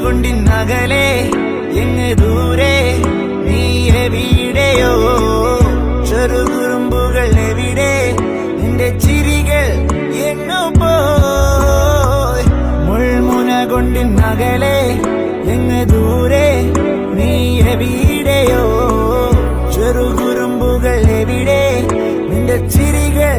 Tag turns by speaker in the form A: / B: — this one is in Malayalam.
A: കൊണ്ടിന്നകലെ എങ്ങ് ദൂരെ നീ എവിടെയോ ചെറുകുറുമ്പുകൾ എവിടെ നിന്റെ ചിരികൾ എങ്ങോ പോയി മുൾമുന കൊണ്ടിന്നകലെ എങ്ങ് ദൂരെ നീ എവിടെയോ ചെറുകുറുമ്പുകൾ എവിടെ നിന്റെ ചിരികൾ